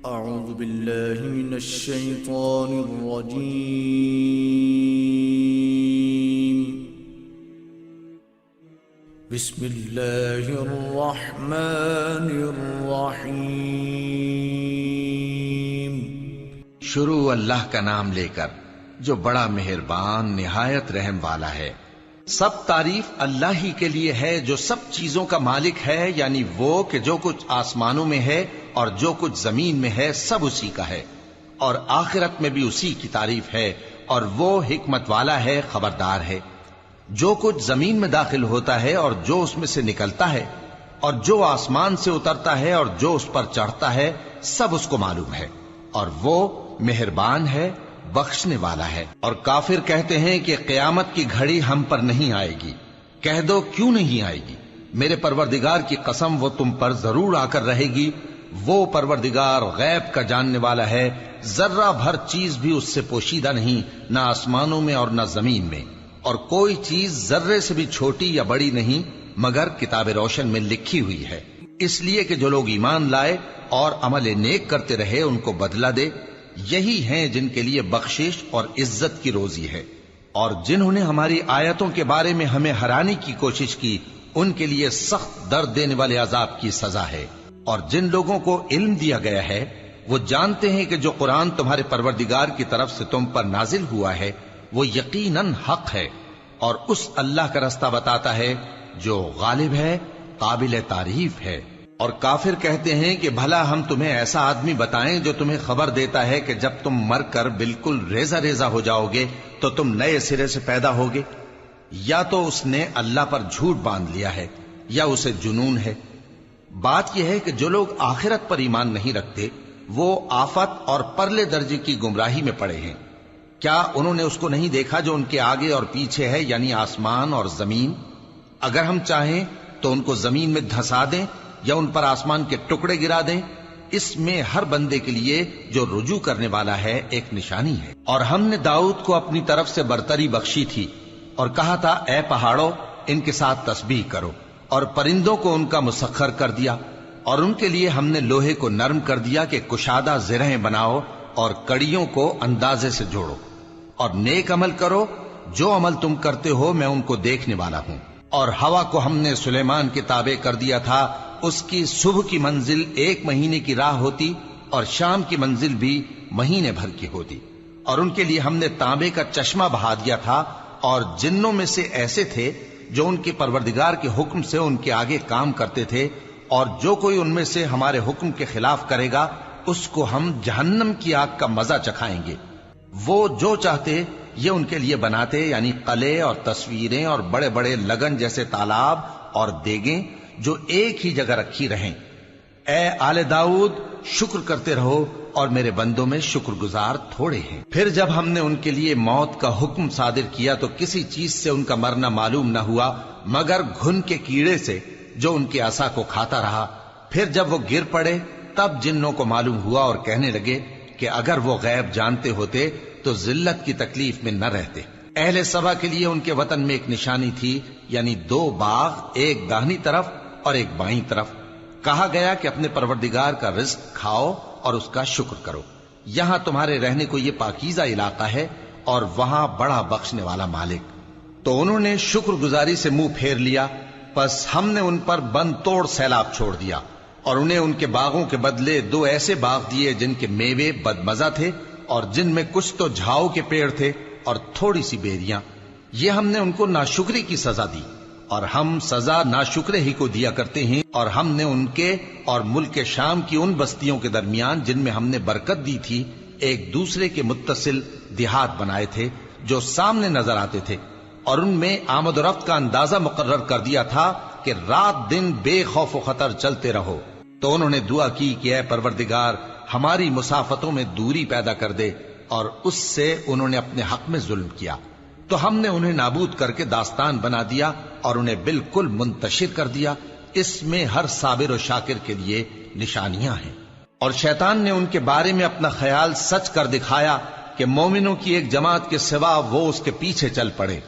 أعوذ بالله من الشيطان الرجيم. بسم الله الرحمن الرحيم. شروع اللہ کا نام لے کر جو بڑا مہربان نہایت رحم والا ہے. سب تعریف اللہ ہی کے لیے ہے جو سب چیزوں کا مالک ہے، یعنی وہ کہ جو کچھ آسمانوں میں ہے اور جو کچھ زمین میں ہے سب اسی کا ہے، اور آخرت میں بھی اسی کی تعریف ہے، اور وہ حکمت والا ہے، خبردار ہے. جو کچھ زمین میں داخل ہوتا ہے اور جو اس میں سے نکلتا ہے اور جو آسمان سے اترتا ہے اور جو اس پر چڑھتا ہے سب اس کو معلوم ہے، اور وہ مہربان ہے، بخشنے والا ہے. اور کافر کہتے ہیں کہ قیامت کی گھڑی ہم پر نہیں آئے گی. کہہ دو کیوں نہیں آئے گی؟ میرے پروردگار کی قسم وہ تم پر ضرور آ کر رہے گی. وہ پروردگار غیب کا جاننے والا ہے، ذرہ بھر چیز بھی اس سے پوشیدہ نہیں، نہ آسمانوں میں اور نہ زمین میں، اور کوئی چیز ذرے سے بھی چھوٹی یا بڑی نہیں مگر کتاب روشن میں لکھی ہوئی ہے. اس لیے کہ جو لوگ ایمان لائے اور عمل نیک کرتے رہے ان کو بدلہ دے. یہی ہیں جن کے لیے بخشش اور عزت کی روزی ہے. اور جنہوں نے ہماری آیتوں کے بارے میں ہمیں ہرانے کی کوشش کی ان کے لیے سخت درد دینے والے عذاب کی سزا ہے. اور جن لوگوں کو علم دیا گیا ہے وہ جانتے ہیں کہ جو قرآن تمہارے پروردگار کی طرف سے تم پر نازل ہوا ہے وہ یقیناً حق ہے، اور اس اللہ کا رستہ بتاتا ہے جو غالب ہے، قابل تعریف ہے. اور کافر کہتے ہیں کہ بھلا ہم تمہیں ایسا آدمی بتائیں جو تمہیں خبر دیتا ہے کہ جب تم مر کر بالکل ریزہ ریزہ ہو جاؤ گے تو تم نئے سرے سے پیدا ہوگے؟ یا تو اس نے اللہ پر جھوٹ باندھ لیا ہے یا اسے جنون ہے. بات یہ ہے کہ جو لوگ آخرت پر ایمان نہیں رکھتے وہ آفت اور پرلے درجے کی گمراہی میں پڑے ہیں. کیا انہوں نے اس کو نہیں دیکھا جو ان کے آگے اور پیچھے ہے، یعنی آسمان اور زمین؟ اگر ہم چاہیں تو ان کو زمین میں دھسا دیں یا ان پر آسمان کے ٹکڑے گرا دیں. اس میں ہر بندے کے لیے جو رجوع کرنے والا ہے ایک نشانی ہے. اور ہم نے داؤد کو اپنی طرف سے برتری بخشی تھی اور کہا تھا اے پہاڑوں ان کے ساتھ تسبیح کرو، اور پرندوں کو ان کا مسخر کر دیا، اور ان کے لیے ہم نے لوہے کو نرم کر دیا کہ کشادہ زرہیں بناؤ اور کڑیوں کو اندازے سے جوڑو. اور نیک عمل کرو، جو عمل تم کرتے ہو میں ان کو دیکھنے والا ہوں. اور ہوا کو ہم نے سلیمان کے تابع کر دیا تھا. اس کی صبح کی منزل 1 مہینے کی راہ ہوتی اور شام کی منزل بھی مہینے بھر کی ہوتی. اور ان کے لیے ہم نے تانبے کا چشمہ بہا دیا تھا. اور جنوں میں سے ایسے تھے جو ان کے پروردگار کے حکم سے ان کے آگے کام کرتے تھے، اور جو کوئی ان میں سے ہمارے حکم کے خلاف کرے گا اس کو ہم جہنم کی آگ کا مزہ چکھائیں گے. وہ جو چاہتے یہ ان کے لیے بناتے، یعنی قلعے اور تصویریں اور بڑے بڑے لگن جیسے تالاب اور دیگیں جو ایک ہی جگہ رکھی رہیں. اے آل داؤد شکر کرتے رہو، اور میرے بندوں میں شکر گزار تھوڑے ہیں. پھر جب ہم نے ان کے لیے موت کا حکم صادر کیا تو کسی چیز سے ان کا مرنا معلوم نہ ہوا مگر گھن کے کیڑے سے جو ان کے عصا کو کھاتا رہا. پھر جب وہ گر پڑے تب جنوں کو معلوم ہوا اور کہنے لگے کہ اگر وہ غیب جانتے ہوتے تو ذلت کی تکلیف میں نہ رہتے. اہل سبا کے لیے ان کے وطن میں ایک نشانی تھی، یعنی 2 باغ، ایک داہنی طرف اور ایک بائیں طرف. کہا گیا کہ اپنے پروردگار کا رزق کھاؤ اور اس کا شکر کرو. یہاں تمہارے رہنے کو یہ پاکیزہ علاقہ ہے اور وہاں بڑا بخشنے والا مالک. تو انہوں نے شکر گزاری سے منہ پھیر لیا، پس ہم نے ان پر بند توڑ سیلاب چھوڑ دیا، اور انہیں ان کے باغوں کے بدلے 2 ایسے باغ دیے جن کے میوے بدمزہ تھے اور جن میں کچھ تو جھاؤ کے پیڑ تھے اور تھوڑی سی بیریاں. یہ ہم نے ان کو ناشکری کی سزا دی، اور ہم سزا ناشکرے ہی کو دیا کرتے ہیں. اور ہم نے ان کے اور ملک شام کی ان بستیوں کے درمیان جن میں ہم نے برکت دی تھی ایک دوسرے کے متصل دیہات بنائے تھے جو سامنے نظر آتے تھے، اور ان میں آمد و رفت کا اندازہ مقرر کر دیا تھا کہ رات دن بے خوف و خطر چلتے رہو. تو انہوں نے دعا کی کہ اے پروردگار ہماری مسافتوں میں دوری پیدا کر دے، اور اس سے انہوں نے اپنے حق میں ظلم کیا. تو ہم نے انہیں نابود کر کے داستان بنا دیا اور انہیں بالکل منتشر کر دیا. اس میں ہر صابر و شاکر کے لیے نشانیاں ہیں. اور شیطان نے ان کے بارے میں اپنا خیال سچ کر دکھایا کہ مومنوں کی ایک جماعت کے سوا وہ اس کے پیچھے چل پڑے،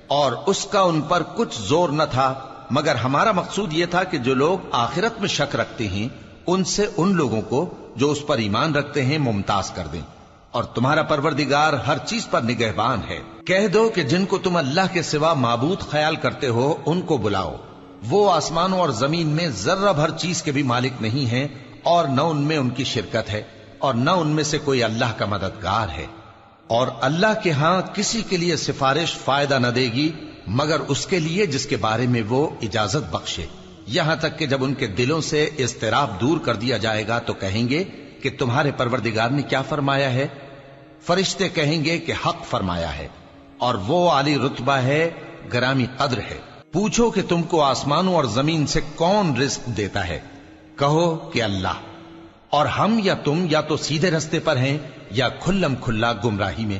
اور اس کا ان پر کچھ زور نہ تھا مگر ہمارا مقصود یہ تھا کہ جو لوگ آخرت میں شک رکھتے ہیں ان سے ان لوگوں کو جو اس پر ایمان رکھتے ہیں ممتاز کر دیں، اور تمہارا پروردگار ہر چیز پر نگہبان ہے۔ کہہ دو کہ جن کو تم اللہ کے سوا معبود خیال کرتے ہو ان کو بلاؤ، وہ آسمانوں اور زمین میں ذرہ بھر چیز کے بھی مالک نہیں ہیں، اور نہ ان میں ان کی شرکت ہے، اور نہ ان میں سے کوئی اللہ کا مددگار ہے، اور اللہ کے ہاں کسی کے لیے سفارش فائدہ نہ دے گی مگر اس کے لیے جس کے بارے میں وہ اجازت بخشے، یہاں تک کہ جب ان کے دلوں سے اضطراب دور کر دیا جائے گا تو کہیں گے کہ تمہارے پروردگار نے کیا فرمایا ہے؟ فرشتے کہیں گے کہ حق فرمایا ہے، اور وہ عالی رتبہ ہے، گرامی قدر ہے۔ پوچھو کہ تم کو آسمانوں اور زمین سے کون رزق دیتا ہے؟ کہو کہ اللہ، اور ہم یا تم یا تو سیدھے رستے پر ہیں یا کھلم کھلا گمراہی میں۔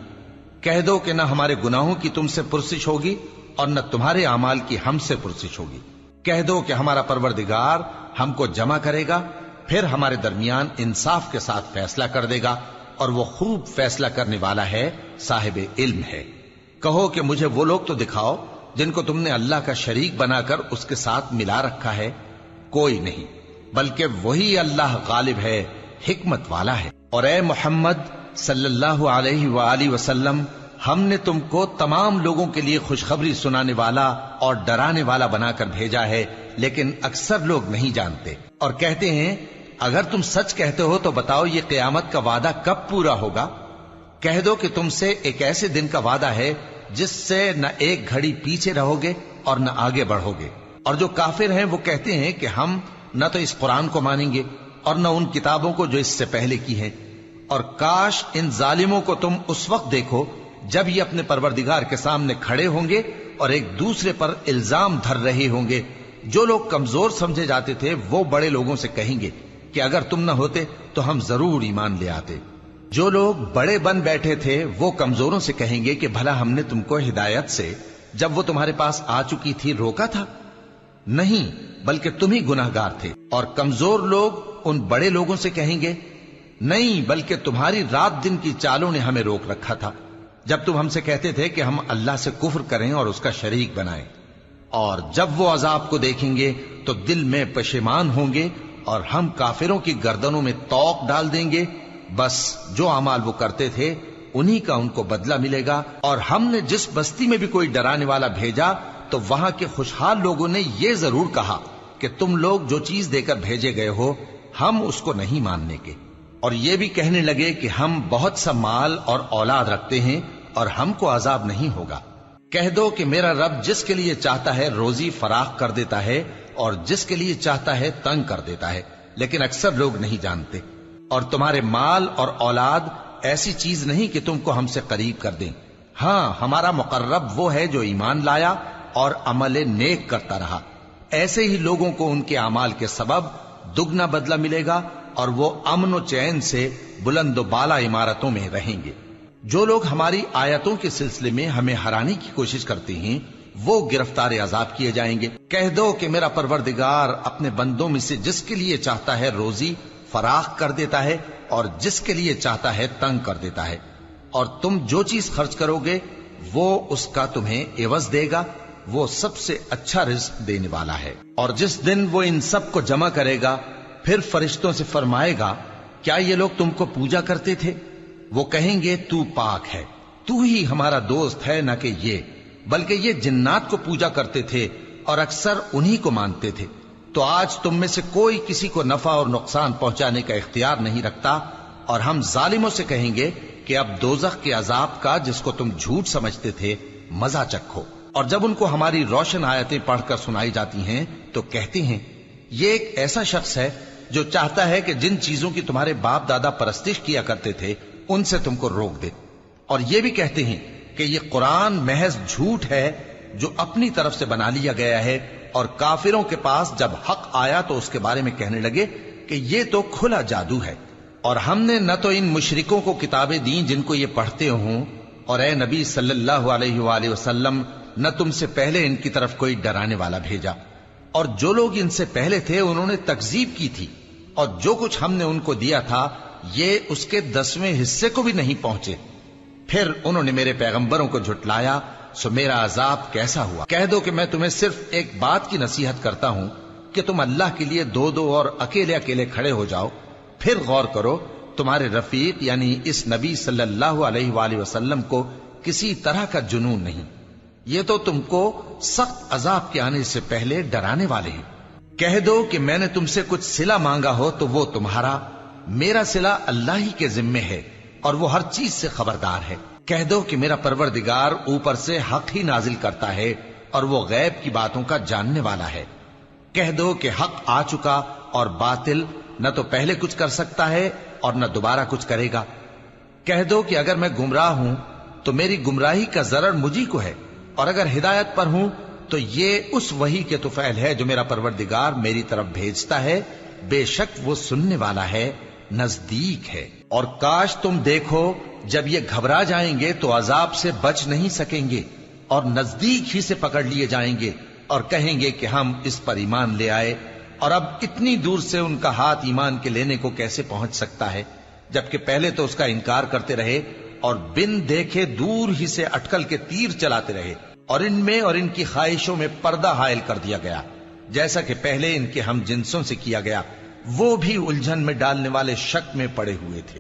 کہہ دو کہ نہ ہمارے گناہوں کی تم سے پرسش ہوگی اور نہ تمہارے اعمال کی ہم سے پرسش ہوگی۔ کہہ دو کہ ہمارا پروردگار ہم کو جمع کرے گا، پھر ہمارے درمیان انصاف کے ساتھ فیصلہ کر دے گا، اور وہ خوب فیصلہ کرنے والا ہے، صاحب علم ہے۔ کہو کہ مجھے وہ لوگ تو دکھاؤ جن کو تم نے اللہ کا شریک بنا کر اس کے ساتھ ملا رکھا ہے۔ کوئی نہیں، بلکہ وہی اللہ غالب ہے، حکمت والا ہے۔ اور اے محمد صلی اللہ علیہ وآلہ وسلم، ہم نے تم کو تمام لوگوں کے لیے خوشخبری سنانے والا اور ڈرانے والا بنا کر بھیجا ہے، لیکن اکثر لوگ نہیں جانتے، اور کہتے ہیں اگر تم سچ کہتے ہو تو بتاؤ یہ قیامت کا وعدہ کب پورا ہوگا؟ کہہ دو کہ تم سے ایک ایسے دن کا وعدہ ہے جس سے نہ ایک گھڑی پیچھے رہو گے اور نہ آگے بڑھو گے۔ اور جو کافر ہیں وہ کہتے ہیں کہ ہم نہ تو اس قرآن کو مانیں گے اور نہ ان کتابوں کو جو اس سے پہلے کی ہیں، اور کاش ان ظالموں کو تم اس وقت دیکھو جب یہ اپنے پروردگار کے سامنے کھڑے ہوں گے اور ایک دوسرے پر الزام دھر رہے ہوں گے۔ جو لوگ کمزور سمجھے جاتے تھے وہ بڑے لوگوں سے کہیں گے کہ اگر تم نہ ہوتے تو ہم ضرور ایمان لے آتے۔ جو لوگ بڑے بن بیٹھے تھے وہ کمزوروں سے کہیں گے کہ بھلا ہم نے تم کو ہدایت سے جب وہ تمہارے پاس آ چکی تھی روکا تھا؟ نہیں، بلکہ تم ہی گناہگار تھے۔ اور کمزور لوگ ان بڑے لوگوں سے کہیں گے نہیں، بلکہ تمہاری رات دن کی چالوں نے ہمیں روک رکھا تھا جب تم ہم سے کہتے تھے کہ ہم اللہ سے کفر کریں اور اس کا شریک بنائیں۔ اور جب وہ عذاب کو دیکھیں گے تو دل میں پشیمان ہوں گے، اور ہم کافروں کی گردنوں میں طوق ڈال دیں گے، بس جو اعمال وہ کرتے تھے انہی کا ان کو بدلہ ملے گا۔ اور ہم نے جس بستی میں بھی کوئی ڈرانے والا بھیجا تو وہاں کے خوشحال لوگوں نے یہ ضرور کہا کہ تم لوگ جو چیز دے کر بھیجے گئے ہو ہم اس کو نہیں ماننے کے، اور یہ بھی کہنے لگے کہ ہم بہت سا مال اور اولاد رکھتے ہیں اور ہم کو عذاب نہیں ہوگا۔ کہہ دو کہ میرا رب جس کے لیے چاہتا ہے روزی فراخ کر دیتا ہے اور جس کے لیے چاہتا ہے تنگ کر دیتا ہے، لیکن اکثر لوگ نہیں جانتے۔ اور تمہارے مال اور اولاد ایسی چیز نہیں کہ تم کو ہم سے قریب کر دیں، ہاں ہمارا مقرب وہ ہے جو ایمان لایا اور عمل نیک کرتا رہا۔ ایسے ہی لوگوں کو ان کے اعمال کے سبب دگنا بدلہ ملے گا، اور وہ امن و چین سے بلند و بالا عمارتوں میں رہیں گے۔ جو لوگ ہماری آیتوں کے سلسلے میں ہمیں ہرانے کی کوشش کرتے ہیں وہ گرفتار عذاب کیے جائیں گے۔ کہہ دو کہ میرا پروردگار اپنے بندوں میں سے جس کے لیے چاہتا ہے روزی فراخ کر دیتا ہے اور جس کے لیے چاہتا ہے تنگ کر دیتا ہے، اور تم جو چیز خرچ کرو گے وہ اس کا تمہیں عوض دے گا، وہ سب سے اچھا رزق دینے والا ہے۔ اور جس دن وہ ان سب کو جمع کرے گا پھر فرشتوں سے فرمائے گا کیا یہ لوگ تم کو پوجا کرتے تھے؟ وہ کہیں گے تو پاک ہے، تو ہی ہمارا دوست ہے، نہ کہ یہ، بلکہ یہ جنات کو پوجا کرتے تھے اور اکثر انہی کو مانتے تھے۔ تو آج تم میں سے کوئی کسی کو نفع اور نقصان پہنچانے کا اختیار نہیں رکھتا، اور ہم ظالموں سے کہیں گے کہ اب دوزخ کے عذاب کا جس کو تم جھوٹ سمجھتے تھے مزہ چکھو۔ اور جب ان کو ہماری روشن آیتیں پڑھ کر سنائی جاتی ہیں تو کہتے ہیں یہ ایک ایسا شخص ہے جو چاہتا ہے کہ جن چیزوں کی تمہارے باپ دادا پرستش کیا کرتے تھے ان سے تم کو روک دے۔ اور یہ بھی کہتے ہیں کہ یہ قرآن محض جھوٹ ہے جو اپنی طرف سے بنا لیا گیا ہے، اور کافروں کے پاس جب حق آیا تو اس کے بارے میں کہنے لگے کہ یہ تو کھلا جادو ہے۔ اور ہم نے نہ تو ان مشرکوں کو کتابیں دیں جن کو یہ پڑھتے ہوں، اور اے نبی صلی اللہ علیہ وآلہ وسلم نہ تم سے پہلے ان کی طرف کوئی ڈرانے والا بھیجا، اور جو لوگ ان سے پہلے تھے انہوں نے تکذیب کی تھی، اور جو کچھ ہم نے ان کو دیا تھا یہ اس کے 10ویں حصے کو بھی نہیں پہنچے۔ پھر انہوں نے میرے پیغمبروں کو جھٹلایا، سو میرا عذاب کیسا ہوا۔ کہہ دو کہ میں تمہیں صرف ایک بات کی نصیحت کرتا ہوں کہ تم اللہ کے لیے دو دو اور اکیلے اکیلے کھڑے ہو جاؤ، پھر غور کرو تمہارے رفیق یعنی اس نبی صلی اللہ علیہ وآلہ وسلم کو کسی طرح کا جنون نہیں، یہ تو تم کو سخت عذاب کے آنے سے پہلے ڈرانے والے ہیں۔ کہہ دو کہ میں نے تم سے کچھ صلہ مانگا ہو تو وہ تمہارا، میرا صلہ اللہ ہی کے ذمے ہے اور وہ ہر چیز سے خبردار ہے۔ کہہ دو کہ میرا پروردگار اوپر سے حق ہی نازل کرتا ہے اور وہ غیب کی باتوں کا جاننے والا ہے۔ کہہ دو کہ حق آ چکا اور باطل نہ تو پہلے کچھ کر سکتا ہے اور نہ دوبارہ کچھ کرے گا۔ کہہ دو کہ اگر میں گمراہ ہوں تو میری گمراہی کا ضرر مجھی کو ہے، اور اگر ہدایت پر ہوں تو یہ اس وحی کے طفیل ہے جو میرا پروردگار میری طرف بھیجتا ہے، بے شک وہ سننے والا ہے، نزدیک ہے۔ اور کاش تم دیکھو جب یہ گھبرا جائیں گے تو عذاب سے بچ نہیں سکیں گے اور نزدیک ہی سے پکڑ لیے جائیں گے اور کہیں گے کہ ہم اس پر ایمان لے آئے، اور اب اتنی دور سے ان کا ہاتھ ایمان کے لینے کو کیسے پہنچ سکتا ہے، جبکہ پہلے تو اس کا انکار کرتے رہے اور بن دیکھے دور ہی سے اٹکل کے تیر چلاتے رہے، اور ان میں اور ان کی خواہشوں میں پردہ حائل کر دیا گیا، جیسا کہ پہلے ان کے ہم جنسوں سے کیا گیا، وہ بھی الجھن میں ڈالنے والے شک میں پڑے ہوئے تھے۔